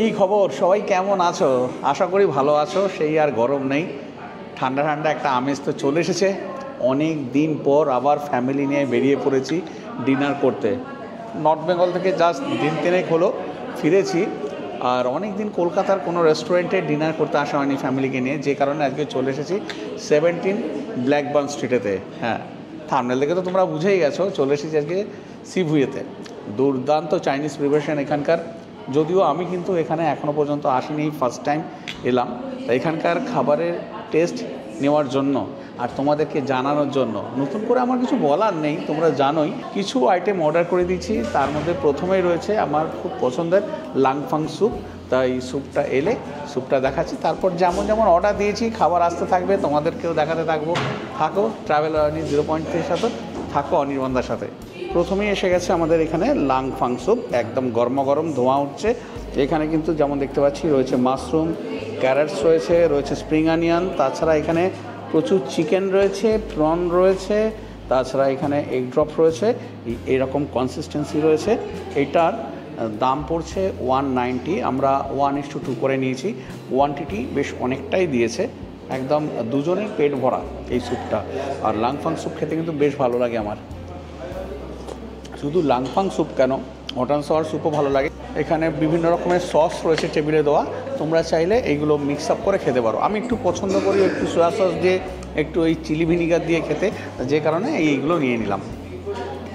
কি খবর সবাই কেমন আছো? আশা করি ভালো আছো। সেই আর গরম নেই, ঠান্ডা ঠান্ডা একটা আমেজ তো চলে এসেছে। অনেক দিন পর আবার ফ্যামিলি নিয়ে বেরিয়ে পড়েছি ডিনার করতে। নর্থ বেঙ্গল থেকে জাস্ট দিন তিনেক হলো ফিরেছি, আর অনেক দিন কলকাতার কোনো রেস্টুরেন্টে ডিনার করতে আসা হয়নি ফ্যামিলিকে নিয়ে, যে কারণে আজকে চলে এসেছি 17 ব্ল্যাকবার্ন স্ট্রিটেতে। হ্যাঁ, থাম্বনেল দেখে তো তোমরা বুঝেই গেছো, চলে এসেছি আজকে সিভুয়েতে। দুর্দান্ত চাইনিজ প্রিপারেশন এখানকার, যদিও আমি কিন্তু এখানে এখনও পর্যন্ত আসিনি, ফার্স্ট টাইম এলাম। তো এখানকার খাবারের টেস্ট নেওয়ার জন্য আর তোমাদেরকে জানানোর জন্য নতুন করে আমার কিছু বলার নেই, তোমরা জানোই। কিছু আইটেম অর্ডার করে দিয়েছি, তার মধ্যে প্রথমেই রয়েছে আমার খুব পছন্দের লাংফাং স্যুপ। তাই স্যুপটা এলে স্যুপটা দেখাচ্ছি, তারপর যেমন যেমন অর্ডার দিয়েছি খাবার আসতে থাকবে, তোমাদেরকেও দেখাতে থাকবো। থাকো ট্রাভেল আর্নি 0.3 সাথে, থাকো অনির্বাণদার সাথে। প্রথমেই এসে গেছে আমাদের এখানে লাংফাং স্যুপ, একদম গরম ধোঁয়া উঠছে। এখানে কিন্তু যেমন দেখতে পাচ্ছি রয়েছে মাশরুম, ক্যারেটস রয়েছে স্প্রিং অনিয়ন, তাছাড়া এখানে প্রচুর চিকেন রয়েছে, প্রন রয়েছে, তাছাড়া এখানে এগ ড্রপ রয়েছে, এরকম কনসিস্টেন্সি রয়েছে। এটার দাম পড়ছে 190, আমরা 1:2 করে নিয়েছি। কোয়ান্টিটি বেশ অনেকটাই দিয়েছে, একদম দুজনের পেট ভরা এই স্যুপটা। আর লাংফাং স্যুপ খেতে কিন্তু বেশ ভালো লাগে আমার। শুধু লাংফাং স্যুপ কেন, মটন সস স্যুপও ভালো লাগে। এখানে বিভিন্ন রকমের সস রয়েছে টেবিলে দেওয়া, তোমরা চাইলে এইগুলো মিক্স আপ করে খেতে পারো। আমি একটু পছন্দ করি একটু সোয়া সস দিয়ে, একটু এই চিলি ভিনিগার দিয়ে খেতে, যে কারণে এইগুলো নিয়ে নিলাম।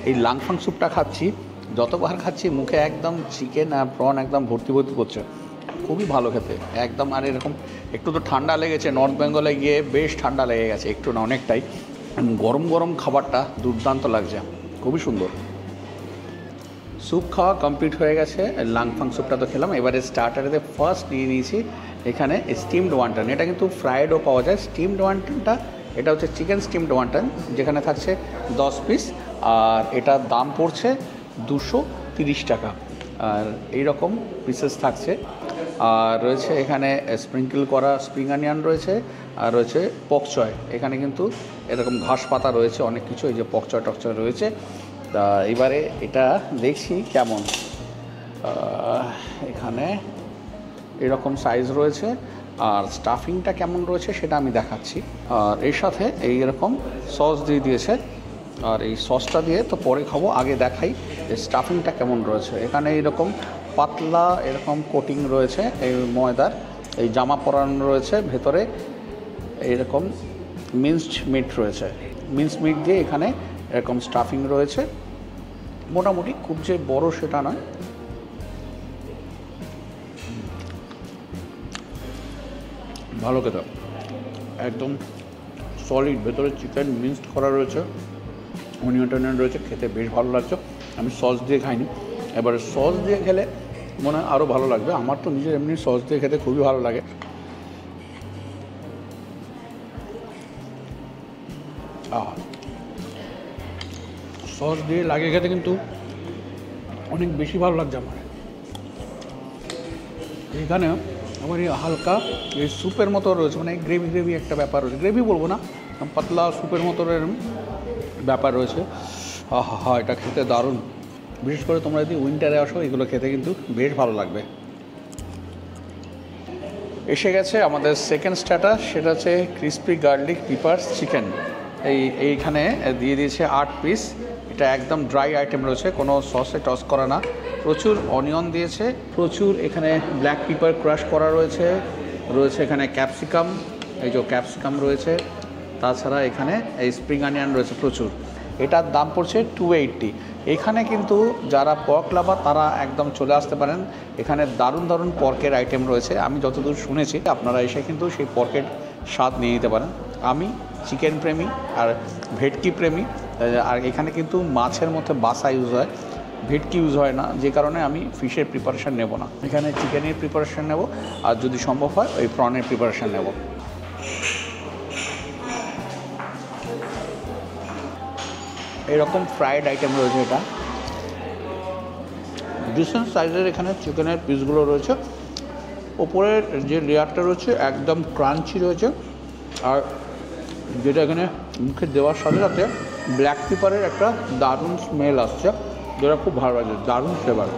এই লাংফাং স্যুপটা খাচ্ছি, যতবার খাচ্ছি মুখে একদম চিকেন আর প্রন একদম ভর্তি করছে, খুবই ভালো খেতে একদম। আর এরকম একটু তো ঠান্ডা লেগেছে, নর্থ বেঙ্গলে গিয়ে বেশ ঠান্ডা লেগে গেছে, একটু না অনেকটাই। গরম খাবারটা দুর্দান্ত লাগছে, খুবই সুন্দর। স্যুপ খাওয়া কমপ্লিট হয়ে গেছে, লাংফাং স্যুপটা তো খেলাম। এবারে স্টার্টারেতে ফার্স্ট নিয়ে নিয়েছি এখানে স্টিমড ওয়ান্টন। এটা কিন্তু ফ্রায়েডও পাওয়া যায়। স্টিমড ওয়ান্টনটা, এটা হচ্ছে চিকেন স্টিমড ওয়ান্টন, যেখানে থাকছে 10 পিস, আর এটার দাম পড়ছে 230 টাকা। আর এইরকম পিসেস থাকছে। আর রয়েছে এখানে স্প্রিঙ্কেল করা স্প্রিং অনিয়ন রয়েছে, আর রয়েছে পকচয়। এখানে কিন্তু এরকম ঘাস পাতা রয়েছে, অনেক কিছু, এই যে পকচয় টকচয় রয়েছে। তা এবারে এটা দেখছি কেমন। এখানে এরকম সাইজ রয়েছে, আর স্টাফিংটা কেমন রয়েছে সেটা আমি দেখাচ্ছি। আর এর সাথে এইরকম সস দিয়ে দিয়েছে, আর এই সসটা দিয়ে তো পরে খাবো, আগে দেখাই যে স্টাফিংটা কেমন রয়েছে। এখানে এইরকম পাতলা এরকম কোটিং রয়েছে এই ময়দার, এই জামা পরানো রয়েছে, ভেতরে এইরকম মিন্সড মিট রয়েছে। মিন্সড মিট দিয়ে এখানে এরকম স্টাফিং রয়েছে, মোটামুটি খুব যে বড় সেটা নয়। ভালো খেতে, একদম সলিড, ভেতরে চিকেন মিন্সড করা রয়েছে, অনিয়ন টনিয়ন রয়েছে, খেতে বেশ ভালো লাগছে। আমি সস দিয়ে খাইনি, এবারে সস দিয়ে খেলে মনে হয় আরও ভালো লাগবে। আমার তো নিজের এমনি সস দিয়ে খেতে খুবই ভালো লাগে। সস দিয়ে লাগিয়ে খেতে কিন্তু অনেক বেশি ভালো লাগছে আমার। এখানে আমার এই হালকা এই স্যুপের মতো রয়েছে, মানে গ্রেভি একটা ব্যাপার রয়েছে, গ্রেভি বলবো না, পাতলা স্যুপের মতো ব্যাপার রয়েছে। এটা খেতে দারুণ। বিশেষ করে তোমরা যদি উইন্টারে আসো, এগুলো খেতে কিন্তু বেশ ভালো লাগবে। এসে গেছে আমাদের সেকেন্ড স্টার্টার, সেটা হচ্ছে ক্রিসপি গার্লিক পিপার চিকেন। এইখানে দিয়ে দিয়েছে 8 পিস। এটা একদম ড্রাই আইটেম রয়েছে, কোনো সসে টস করা না। প্রচুর অনিয়ন দিয়েছে, প্রচুর এখানে ব্ল্যাক পিপার ক্রাশ করা রয়েছে এখানে ক্যাপসিকাম, এই যে ক্যাপসিকাম রয়েছে, তাছাড়া এখানে এই স্প্রিং অনিয়ন রয়েছে প্রচুর। এটার দাম পড়ছে 280। এখানে কিন্তু যারা পর্ক লাভার তারা একদম চলে আসতে পারেন, এখানে দারুণ পর্কের আইটেম রয়েছে। আমি যতদূর শুনেছি আপনারা এসে কিন্তু সেই পর্কের স্বাদ নিয়ে নিতে পারেন। আমি চিকেন প্রেমী আর ভেটকি প্রেমী, আর এখানে কিন্তু মাছের মধ্যে বাসা ইউজ হয়, ভেটকি ইউজ হয় না, যে কারণে আমি ফিশের প্রিপারেশান নেব না। এখানে চিকেনের প্রিপারেশান নেব, আর যদি সম্ভব হয় ওই প্রনের প্রিপারেশান নেব। এরকম ফ্রাইড আইটেম রয়েছে, এটা ডিসেন্ট সাইজের। এখানে চিকেনের পিসগুলো রয়েছে, ওপরের যে লেয়ারটা রয়েছে একদম ক্রাঞ্চি রয়েছে, আর যেটা এখানে মুখে দেওয়ার সাথে সাথে ব্ল্যাক পেপারের একটা দারুণ স্মেল আসছে, যেটা খুব ভালো লাগছে, দারুণ ফ্লেভার।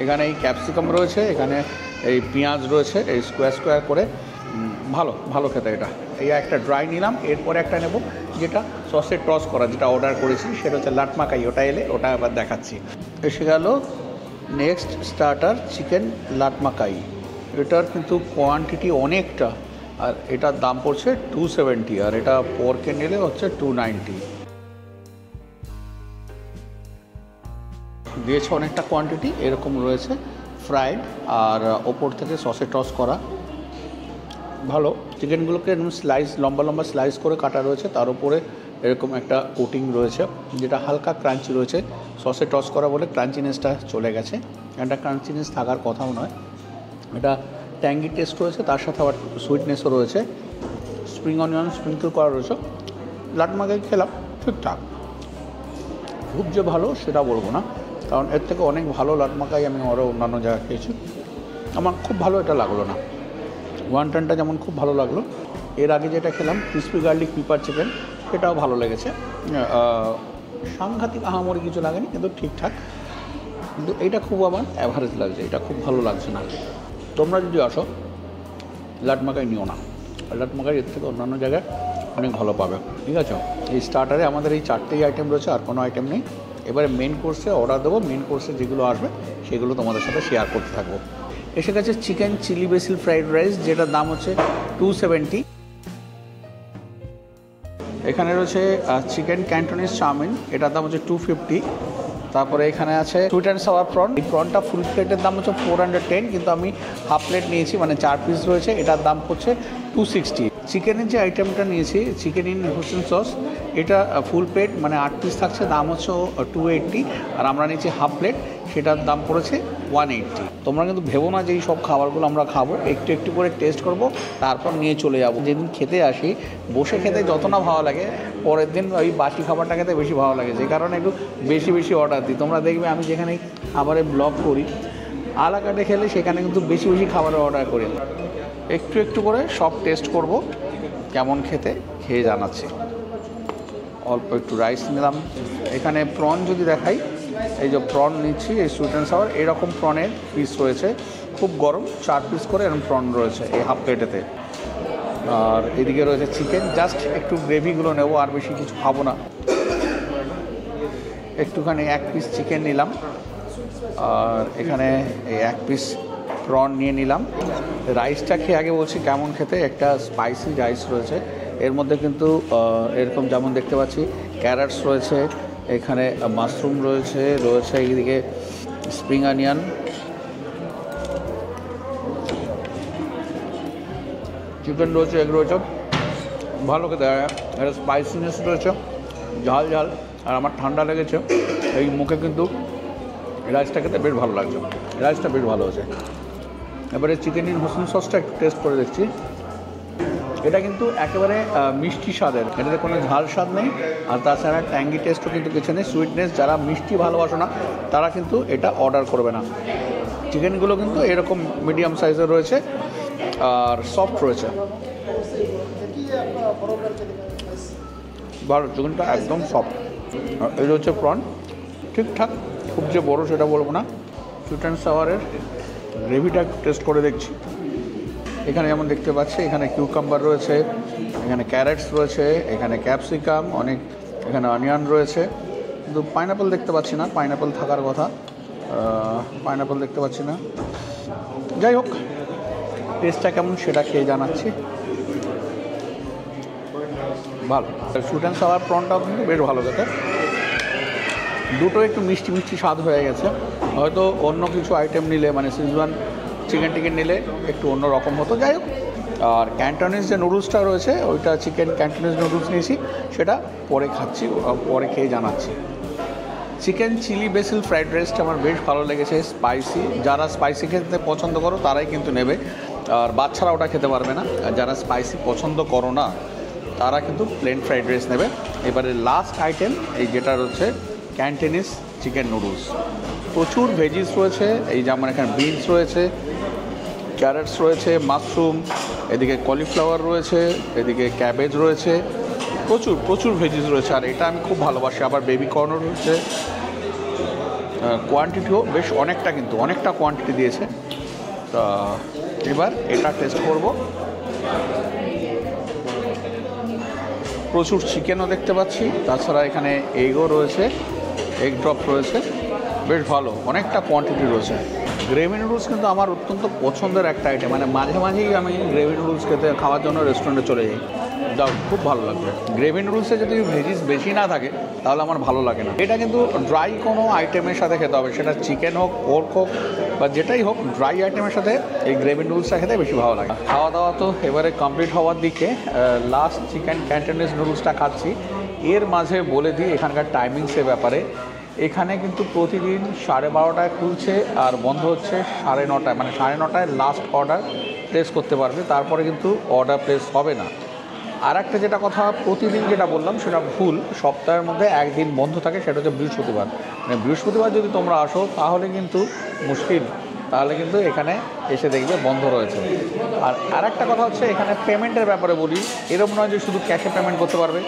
এখানে এই ক্যাপসিকাম রয়েছে, এখানে এই পেঁয়াজ রয়েছে এই স্কোয়ার স্কোয়ার করে, ভালো ভালো খেতে এটা। এই একটা ড্রাই নিলাম, এরপরে একটা নেব যেটা সসে টস করা, যেটা অর্ডার করেছি সেটা হচ্ছে লাটমাকাই। ওটা এলে ওটা আবার দেখাচ্ছি। এসে গেল নেক্সট স্টার্টার চিকেন লাটমাকাই। এটার কিন্তু কোয়ান্টিটি অনেকটা, আর এটার দাম পড়ছে 270, আর এটা পরকে নিলে হচ্ছে 290। দিয়েছে অনেকটা কোয়ান্টিটি, এরকম রয়েছে ফ্রাইড আর ওপর থেকে সসে টস করা। ভালো, চিকেনগুলোকে এরকম স্লাইস, লম্বা লম্বা স্লাইস করে কাটা রয়েছে, তার উপরে এরকম একটা কোটিং রয়েছে যেটা হালকা ক্রাঞ্চি রয়েছে। সসে টস করা বলে ক্রাঞ্চিনেসটা চলে গেছে, একটা ক্রাঞ্চিনেস থাকার কথাও নয়। এটা ট্যাঙ্গি টেস্ট রয়েছে, তার সাথে আবার সুইটনেসও রয়েছে। স্প্রিং অনিয়ন স্প্রিঙ্কল করা রয়েছে। লাটমাকাই খেলাম, ঠিকঠাক, খুব যে ভালো সেটা বলবো না, কারণ এর থেকে অনেক ভালো লাটমাকাই আমি আরও অন্যান্য জায়গায় খেয়েছি। আমার খুব ভালো এটা লাগলো না। ওয়ান্টনটা যেমন খুব ভালো লাগলো, এর আগে যেটা খেলাম ক্রিসপি গার্লিক পিপার চিকেন, সেটাও ভালো লেগেছে। সাংঘাতিক আহামরি কিছু লাগেনি, কিন্তু ঠিকঠাক। কিন্তু এইটা খুব আমার অ্যাভারেজ লাগছে, এটা খুব ভালো লাগছে না। তোমরা যদি আসো লাটমাকাই নিও না, লাটমাকাই এর থেকে অন্যান্য জায়গায় অনেক ভালো পাবে, ঠিক আছে। এই স্টার্টারে আমাদের এই 4টেই আইটেম রয়েছে, আর কোনো আইটেম নেই। এবারে মেন কোর্সে অর্ডার দেবো, মেন কোর্সে যেগুলো আসবে সেগুলো তোমাদের সাথে শেয়ার করতে থাকবো। এসে গেছে chicken chili basil fried rice, যেটার দাম হচ্ছে 270। এখানে রয়েছে চিকেন ক্যান্টনিজ চাউমিন, এটার দাম হচ্ছে 250। তারপরে এখানে আছে সুইট অ্যান্ড সাওয়ার প্রন। এই প্রনটা ফুল প্লেটের দাম হচ্ছে 410, কিন্তু আমি হাফ প্লেট নিয়েছি, মানে 4 পিস রয়েছে, এটার দাম হচ্ছে 260। চিকেনের যে আইটেমটা নিয়েছি চিকেন ইন হোসেন সস, এটা ফুল প্লেট মানে 8 পিস থাকছে, দাম হচ্ছে 280, আর আমরা নিয়েছি হাফ প্লেট, সেটার দাম পড়েছে 180। তোমরা কিন্তু ভেবো না যে এই সব খাবারগুলো আমরা খাবো, একটু একটু করে টেস্ট করব, তারপর নিয়ে চলে যাবো। যেদিন খেতে আসি বসে খেতে যত না ভালো লাগে, পরের দিন ওই বাসি খাবারটা খেতে বেশি ভালো লাগে, যে কারণে একটু বেশি বেশি অর্ডার দিই। তোমরা দেখবে আমি যেখানে খাবারের ব্লগ করি, আলাকাটে খেলে সেখানে কিন্তু বেশি বেশি খাবারের অর্ডার করি। একটু একটু করে সব টেস্ট করব, কেমন খেতে খেয়ে জানাচ্ছি। অল্প একটু রাইস নিলাম। এখানে প্রন যদি দেখাই, এই যে প্রন নিচ্ছি, এই সুইট অ্যান্ড সাওয়ার, এরকম প্রনের পিস রয়েছে, খুব গরম, 4 পিস করে এরকম প্রন রয়েছে এই হাফ প্লেটেতে। আর এদিকে রয়েছে চিকেন, জাস্ট একটু গ্রেভিগুলো নেব, আর বেশি কিছু খাবো না। একটুখানি 1 পিস চিকেন নিলাম, আর এখানে এই 1 পিস প্রন নিয়ে নিলাম। রাইসটা খেয়ে আগে বলছি কেমন খেতে। একটা স্পাইসি রাইস রয়েছে, এর মধ্যে কিন্তু এরকম যেমন দেখতে পাচ্ছি ক্যারটস রয়েছে, এখানে মাশরুম রয়েছে, এইদিকে স্প্রিং অনিয়ন, চিকেন রয়েছে, এগ রয়েছে, ভালো খেতে। একটা স্পাইসিনেস রয়েছে, ঝাল ঝাল, আর আমার ঠান্ডা লেগেছে এই মুখে, কিন্তু রাইসটা খেতে বেশ ভালো লাগছে, রাইসটা বেশ ভালো হয়েছে। এবারে চিকেন ইন হোসেন সসটা একটু টেস্ট করে দেখছি। এটা কিন্তু একেবারে মিষ্টি স্বাদের, এটাতে কোনো ঝাল স্বাদ নেই, আর তাছাড়া ট্যাঙ্গি টেস্টও কিন্তু কিছু নেই, সুইটনেস। যারা মিষ্টি ভালোবাসো না তারা কিন্তু এটা অর্ডার করবে না। চিকেনগুলো কিন্তু এরকম মিডিয়াম সাইজের রয়েছে আর সফট রয়েছে, ভালো, চিকেনটা একদম সফট। আর এই হচ্ছে প্রন, ঠিকঠাক, খুব যে বড়ো সেটা বলবো না। সুইট অ্যান্ড সাওয়ারের গ্রেভিটা টেস্ট করে দেখছি। এখানে যেমন দেখতে পাচ্ছি, এখানে কিউকাম্বার রয়েছে, এখানে ক্যারেটস রয়েছে, এখানে ক্যাপসিকাম, অনেক, এখানে অনিয়ন রয়েছে, কিন্তু পাইনাপেল দেখতে পাচ্ছি না, পাইনাপেল থাকার কথা, পাইনাপেল দেখতে পাচ্ছি না। যাই হোক, টেস্টটা কেমন সেটা খেয়ে জানাচ্ছি। ভালো, সুইট অ্যান্ড সাওয়ার প্রনটাও কিন্তু বেশ ভালো খেতে, দুটো একটু মিষ্টি মিষ্টি স্বাদ হয়ে গেছে। হয়তো অন্য কিছু আইটেম নিলে, মানে সিজওয়ান চিকেন টিকেন নিলে একটু অন্য রকম হতো। যাই হোক, আর ক্যান্টনিজ যে নুডলসটা রয়েছে, ওইটা চিকেন ক্যান্টনিজ নুডলস নিয়েছি, সেটা পরে খাচ্ছি, পরে খেয়ে জানাচ্ছি। চিকেন চিলি বেসিল ফ্রাইড রাইসটা আমার বেশ ভালো লেগেছে, স্পাইসি। যারা স্পাইসি খেতে পছন্দ করো তারাই কিন্তু নেবে, আর বাচ্চারা ওটা খেতে পারবে না। আর যারা স্পাইসি পছন্দ করো না তারা কিন্তু প্লেন ফ্রাইড রাইস নেবে। এবারে লাস্ট আইটেম, এই যেটা রয়েছে ক্যান্টনিজ চিকেন নুডলস, প্রচুর ভেজিস রয়েছে, এই যেমন এখানে বিনস রয়েছে, ক্যারেটস রয়েছে, মাশরুম, এদিকে কলিফ্লাওয়ার রয়েছে, এদিকে ক্যাবেজ রয়েছে, প্রচুর প্রচুর ভেজিস রয়েছে। আর এটা আমি খুব ভালোবাসি। আবার বেবি কর্নও রয়েছে, কোয়ান্টিটিও বেশ অনেকটা, কিন্তু অনেকটা কোয়ান্টিটি দিয়েছে। এবার এটা টেস্ট করব। প্রচুর চিকেনও দেখতে পাচ্ছি, তাছাড়া এখানে এগও রয়েছে, এগ ড্রপ রয়েছে, বেশ ভালো, অনেকটা কোয়ান্টিটি রয়েছে। গ্রেভি নুডলস কিন্তু আমার অত্যন্ত পছন্দের একটা আইটেম, মানে মাঝে মাঝেই আমি গ্রেভি নুডলস খাওয়ার জন্য রেস্টুরেন্টে চলে যাই, যাও খুব ভালো লাগবে। গ্রেভি নুডলসে যদি ভেজিস বেশি না থাকে তাহলে আমার ভালো লাগে না। এটা কিন্তু ড্রাই কোনো আইটেমের সাথে খেতে হবে, সেটা চিকেন হোক, পোর্ক হোক বা যেটাই হোক, ড্রাই আইটেমের সাথে এই গ্রেভি নুডলসটা খেতে বেশি ভালো লাগে। খাওয়া দাওয়া তো এবারে কমপ্লিট হওয়ার দিকে, লাস্ট চিকেন ক্যান্টনিজ নুডলসটা খাচ্ছি। এর মাঝে বলে দিই এখানকার টাইমিংসের ব্যাপারে। এখানে কিন্তু প্রতিদিন 12:30টায় খুলছে আর বন্ধ হচ্ছে 9:30, মানে 9:30টায় লাস্ট অর্ডার প্লেস করতে পারবে, তারপরে কিন্তু অর্ডার প্লেস হবে না। আর একটা যেটা কথা, প্রতিদিন যেটা বললাম সেটা ভুল, সপ্তাহের মধ্যে একদিন বন্ধ থাকে, সেটা হচ্ছে বৃহস্পতিবার। মানে বৃহস্পতিবার যদি তোমরা আসো তাহলে কিন্তু মুশকিল, তাহলে কিন্তু এখানে এসে দেখবে বন্ধ রয়েছে। আর একটা কথা হচ্ছে, এখানে পেমেন্টের ব্যাপারে বলি, এরকম নয় যে শুধু ক্যাশে পেমেন্ট করতে পারবে,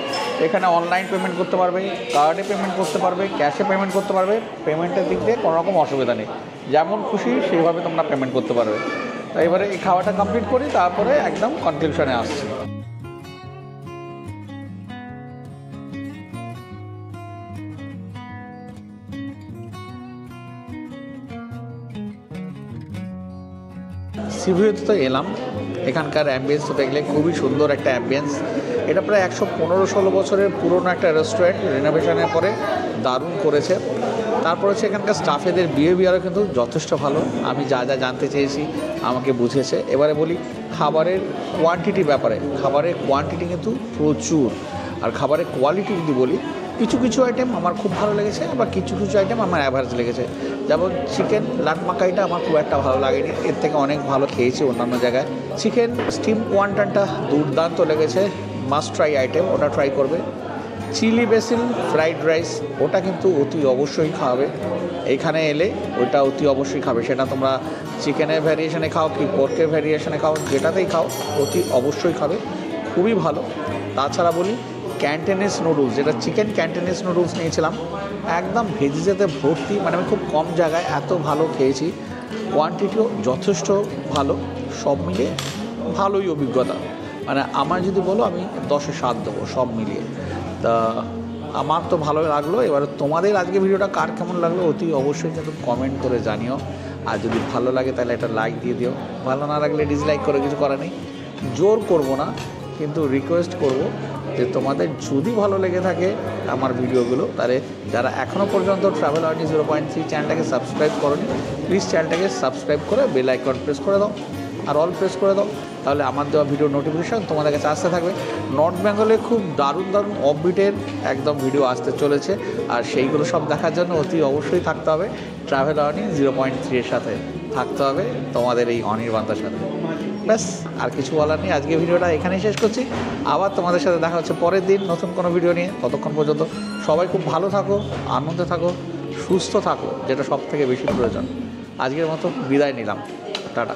এখানে অনলাইন পেমেন্ট করতে পারবে, কার্ডে পেমেন্ট করতে পারবে, ক্যাশে পেমেন্ট করতে পারবে। পেমেন্টের দিক দিয়ে কোনো রকম অসুবিধা নেই, যেমন খুশি সেইভাবে তোমরা পেমেন্ট করতে পারবে। তো এবারে এই খাওয়াটা কমপ্লিট করি, তারপরে একদম কনক্লুশনে আসছি। সিভিউতে তো এলাম, এখানকার অ্যাম্বিয়েন্স তো দেখলে খুবই সুন্দর একটা অ্যাম্বিয়েন্স। এটা প্রায় 115-16 বছরের পুরনো একটা রেস্টুরেন্ট, রিনোভেশনের পরে দারুণ করেছে। তারপর হচ্ছে এখানকার স্টাফেদের বিহেভিয়ারও কিন্তু যথেষ্ট ভালো, আমি যা যা জানতে চেয়েছি আমাকে বুঝেছে। এবারে বলি খাবারের কোয়ান্টিটির ব্যাপারে, খাবারের কোয়ান্টিটি কিন্তু প্রচুর। আর খাবারের কোয়ালিটি যদি বলি, কিছু কিছু আইটেম আমার খুব ভালো লেগেছে, বা কিছু কিছু আইটেম আমার অ্যাভারেজ লেগেছে। যেমন চিকেন লাট মাকাইটা আমার খুব একটা ভালো লাগেনি, এর থেকে অনেক ভালো খেয়েছি অন্যান্য জায়গায়। চিকেন স্টিম ওয়ান্টনটা দুর্দান্ত লেগেছে, মাস্ট ট্রাই আইটেম, ওটা ট্রাই করবে। চিলি বেসিল ফ্রাইড রাইস, ওটা কিন্তু অতি অবশ্যই খাবে, এইখানে এলে ওইটা অতি অবশ্যই খাবে। সেটা তোমরা চিকেনের ভ্যারিয়েশনে খাও কি পোর্কের ভ্যারিয়েশনে খাও, যেটাতেই খাও অতি অবশ্যই খাবে, খুবই ভালো। তাছাড়া বলি ক্যান্টনিজ নুডলস, যেটা চিকেন ক্যান্টনিজ নুডলস নিয়েছিলাম, একদম ভেজিজেতে ভর্তি, মানে আমি খুব কম জায়গায় এত ভালো খেয়েছি, কোয়ান্টিটিও যথেষ্ট ভালো, সব মিলিয়ে ভালোই অভিজ্ঞতা। মানে আমার যদি বলো আমি 10-এ 7 দেবো সব মিলিয়ে। তা আমার তো ভালো লাগলো। এবার তোমাদের আজকে ভিডিওটা কার কেমন লাগলো অতি অবশ্যই কিন্তু কমেন্ট করে জানিও। আর যদি ভালো লাগে তাহলে একটা লাইক দিয়ে দিও, ভালো না লাগলে ডিসলাইক করে কিছু করার নেই। জোর করব না, কিন্তু রিকোয়েস্ট করব যে তোমাদের যদি ভালো লেগে থাকে আমার ভিডিওগুলো, তাহলে যারা এখনও পর্যন্ত ট্রাভেল আর্নি 0.3 চ্যানেলটাকে সাবস্ক্রাইব করোনি, প্লিজ চ্যানেলটাকে সাবস্ক্রাইব করে বেল আইকন প্রেস করে দাও আর অল প্রেস করে দাও, তাহলে আমার দেওয়া ভিডিও নোটিফিকেশান তোমাদের কাছে আসতে থাকবে। নর্থ বেঙ্গলে খুব দারুণ দারুণ অফবিটের একদম ভিডিও আসতে চলেছে, আর সেইগুলো সব দেখার জন্য অতি অবশ্যই থাকতে হবে ট্রাভেল আর্নি 0.3 এর সাথে, থাকতে হবে তোমাদের এই অনির্বাণতার সাথে। ব্যাস, আর কিছু বলার নেই। আজকে ভিডিওটা এখানেই শেষ করছি, আবার তোমাদের সাথে দেখা হচ্ছে পরের দিন নতুন কোনো ভিডিও নিয়ে। ততক্ষণ পর্যন্ত সবাই খুব ভালো থাকো, আনন্দে থাকো, সুস্থ থাকো, যেটা সব থেকে বেশি প্রয়োজন। আজকের মতো বিদায় নিলাম, টাটা।